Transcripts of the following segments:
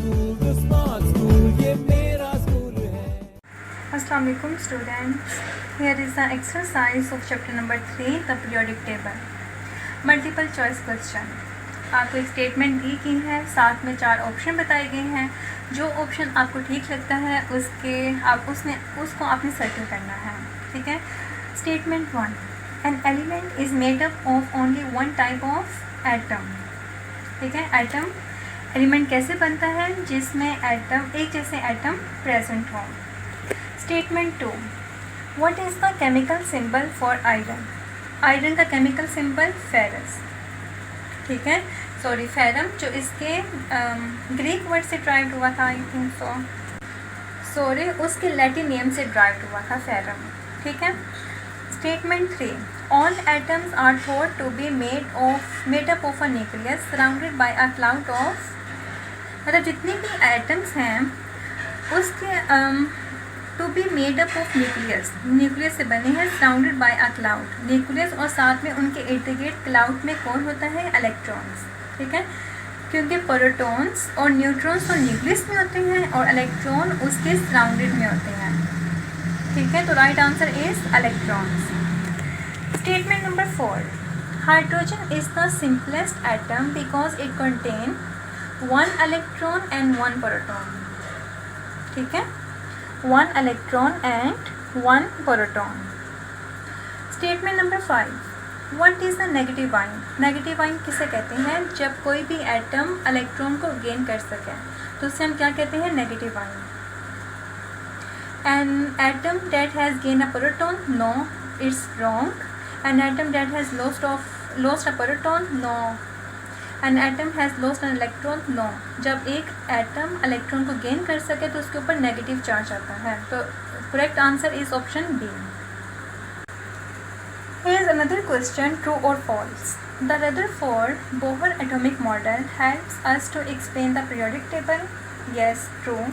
Assalamu alaikum students. Here is the exercise of chapter number 3, the periodic table. Multiple choice question. आपको एक statement दी गई है, साथ में 4 ऑप्शन बताए गए हैं. जो ऑप्शन आपको ठीक लगता है उसको आपने सर्कल करना है. ठीक है. Statement 1. An element is made up of only one type of atom. ठीक है. एटम एलिमेंट कैसे बनता है? जिसमें एक जैसे एटम प्रेजेंट हो. Statement 2. What is the chemical symbol for iron? Iron का केमिकल सिंबल फेरस. ठीक है. सॉरी, फेरम, जो इसके ग्रीक वर्ड से ड्राइव हुआ था, आई थिंक सो. सॉरी, उसके लैटिन नेम से ड्राइव हुआ था फेरम. ठीक है. Statement 3. All atoms are thought to be made up of a nucleus surrounded by a cloud of. मतलब जितने भी एटम्स हैं उसके to be made up of nucleus से बने हैं, surrounded by a cloud. Nucleus और साथ में उनके इर्द गिर्द क्लाउड में कौन होता है? इलेक्ट्रॉन्स. ठीक है. क्योंकि प्रोटॉन्स और न्यूट्रॉन्स तो न्यूक्लियस में होते हैं और इलेक्ट्रॉन उसके सराउंडेड में होते हैं. ठीक है. तो right answer is electrons. Statement number 4. Hydrogen is the simplest atom because it contain 1 electron and 1 proton. ठीक है. 1 electron and 1 proton. Statement number 5. What is the negative ion? Negative ion किसे कहते हैं? जब कोई भी एटम इलेक्ट्रॉन को gain कर सके तो उसे हम क्या कहते हैं? Negative ion. An atom that has gain a proton? No, it's wrong. An atom that has lost a proton? No. An atom has lost an electron? No. जब एक एटम इलेक्ट्रॉन को गेन कर सके तो उसके ऊपर नेगेटिव चार्ज आता है. तो correct answer is option B. Here is another question, true or false. The Rutherford Bohr atomic model helps us to explain the periodic table. Yes, true.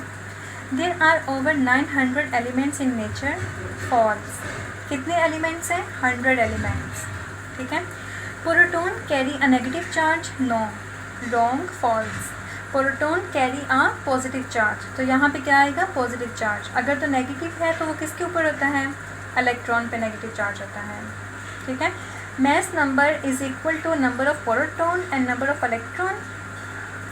There are over 900 elements in nature. False. कितने elements हैं? 100 elements. ठीक है. Proton carry a negative charge? No, wrong. False. Proton carry a positive charge. तो यहाँ पे क्या आएगा? Positive charge. अगर तो नेगेटिव है तो वो किसके ऊपर होता है? इलेक्ट्रॉन पे नेगेटिव चार्ज होता है. ठीक है. Mass number is equal to number of proton and number of electron?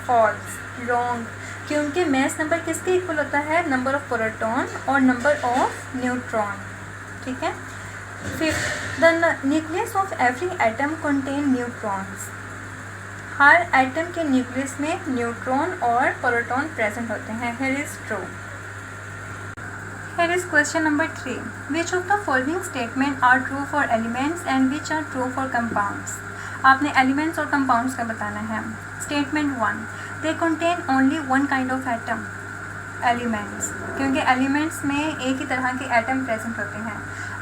False, wrong. क्योंकि मैस नंबर किसके इक्वल होता है? नंबर ऑफ प्रोटॉन और नंबर ऑफ न्यूट्रॉन. ठीक है. 5. The nucleus of every atom contain neutrons. हर एटम के nucleus में न्यूट्रॉन और प्रोटॉन प्रेजेंट होते हैं. Here is true. Here is question number 3. Which of the following statement are true for elements and which are true for compounds? आपने elements और compounds का बताना है. Statement 1. They contain only one kind of atom. Elements. क्योंकि elements में एक ही तरह के atom present होते हैं.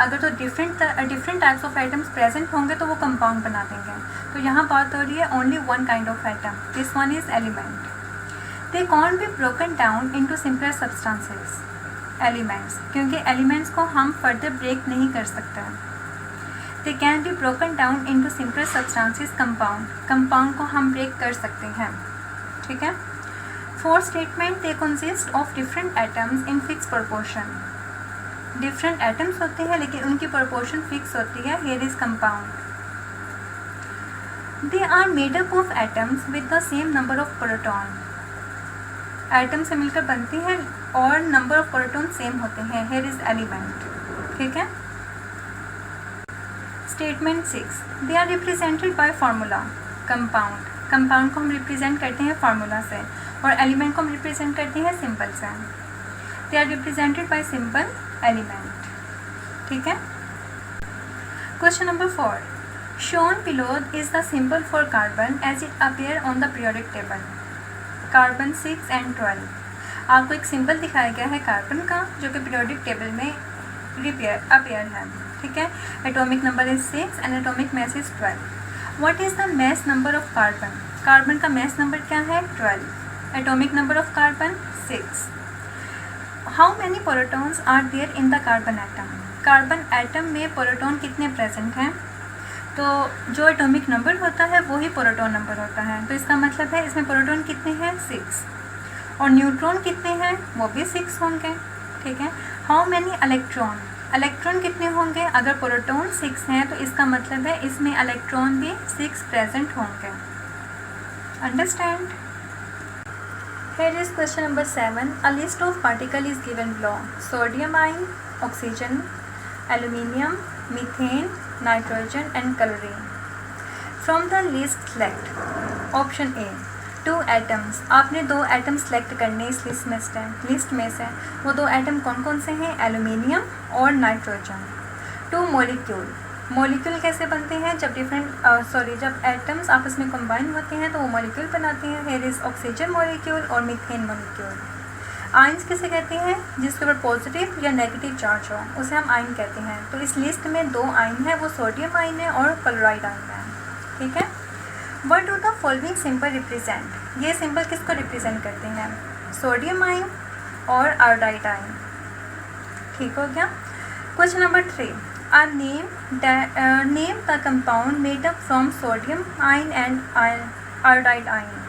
अगर तो different types of atoms present होंगे तो वो compound बना देंगे. तो यहाँ बात हो रही है only one kind of atom. This one is element. They can't be broken down into simpler substances. Elements, क्योंकि एलिमेंट्स को हम फर्दर ब्रेक नहीं कर सकते. They can be broken down into simple substances. Compound को हम ब्रेक कर सकते हैं. ठीक है. 4th statement. They consist of different atoms in fix proportion. Different atoms होते हैं लेकिन उनकी प्रोपोर्शन फिक्स होती है. Here is compound. They are made up of atoms with the same number of proton. Atom से मिलकर बनती हैं और नंबर ऑफ प्रोटॉन सेम होते हैं. Here is element. ठीक है. Statement 6. They are represented by formula. Compound को हम रिप्रेजेंट करते हैं फार्मूला से और एलिमेंट को हम रिप्रेजेंट करते हैं सिंबल से. They are represented by symbol element. ठीक है. Question number 4. Shown below is the symbol for carbon as it appear on the periodic table. Carbon 6 and 12. आपको एक सिंबल दिखाया गया है कार्बन का जो कि पीरियोडिक टेबल में अपीयर है. ठीक है. Atomic number is 6 and atomic mass is 12. What is the mass number of carbon? Carbon का मास नंबर क्या है? 12. Atomic number of carbon 6. How many protons are there in the carbon atom? Carbon atom में proton कितने present हैं? तो जो atomic number होता है वही प्रोटॉन नंबर होता है. तो इसका मतलब है इसमें प्रोटॉन कितने हैं? 6. और न्यूट्रॉन कितने हैं, वो भी 6 होंगे, ठीक है। हाउ मैनी इलेक्ट्रॉन, इलेक्ट्रॉन कितने होंगे, अगर प्रोटॉन 6 हैं तो इसका मतलब है इसमें इलेक्ट्रॉन भी 6 प्रेजेंट होंगे। Understand. Here is question number 7. A list of particles is given below. Sodium ion, oxygen, aluminium, methane, nitrogen and chlorine. From the list select. Option A. 2 atoms. आपने 2 एटम सेलेक्ट करने इस list में से वो 2 atom कौन कौन से हैं, एल्यूमिनियम और नाइट्रोजन। 2 मॉलिक्यूल, मॉलिक्यूल कैसे बनते हैं, जब जब एटम्स आपस में कंबाइन होते हैं तो वो मॉलिक्यूल बनाते हैं। हेयर इज ऑक्सीजन मॉलिक्यूल और मीथेन मॉलिक्यूल। आयंस किसे कहते हैं, जिसके ऊपर पॉजिटिव या नेगेटिव चार्ज हो उसे हम आयन कहते हैं। तो इस लिस्ट में 2 आयन है, वो सोडियम आयन है और क्लोराइड आयन है, ठीक है। What do the following symbol represent, ये सिंबल किसको रिप्रेजेंट करते हैं, सोडियम आयन और आयोडाइड आयन, ठीक हो गया। Question number 3. Name the compound made up from sodium ion and iodide ion.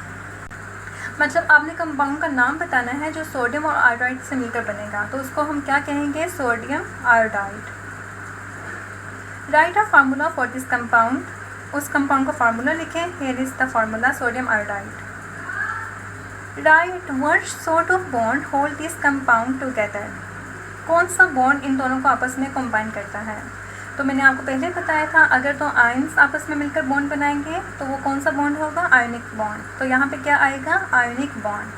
मतलब आपने कंपाउंड का नाम बताना है जो सोडियम और आयोडाइड से मिलकर बनेगा, तो उसको हम क्या कहेंगे, sodium iodide. Right a formula for this compound, उस कंपाउंड का फार्मूला लिखें। Here is the formula sodium iodide. Right what sort of bond hold this compound together, कौन सा बॉन्ड इन दोनों को आपस में कंबाइन करता है। तो मैंने आपको पहले बताया था अगर तो आयंस आपस में मिलकर बॉन्ड बनाएंगे तो वो कौन सा बॉन्ड होगा, आयोनिक बॉन्ड। तो यहाँ पे क्या आएगा, ionic bond.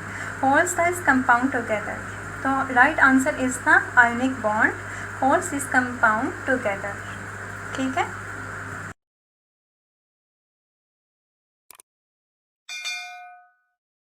Holds this compound together, तो right answer is the ionic bond holds this compound together, ठीक है।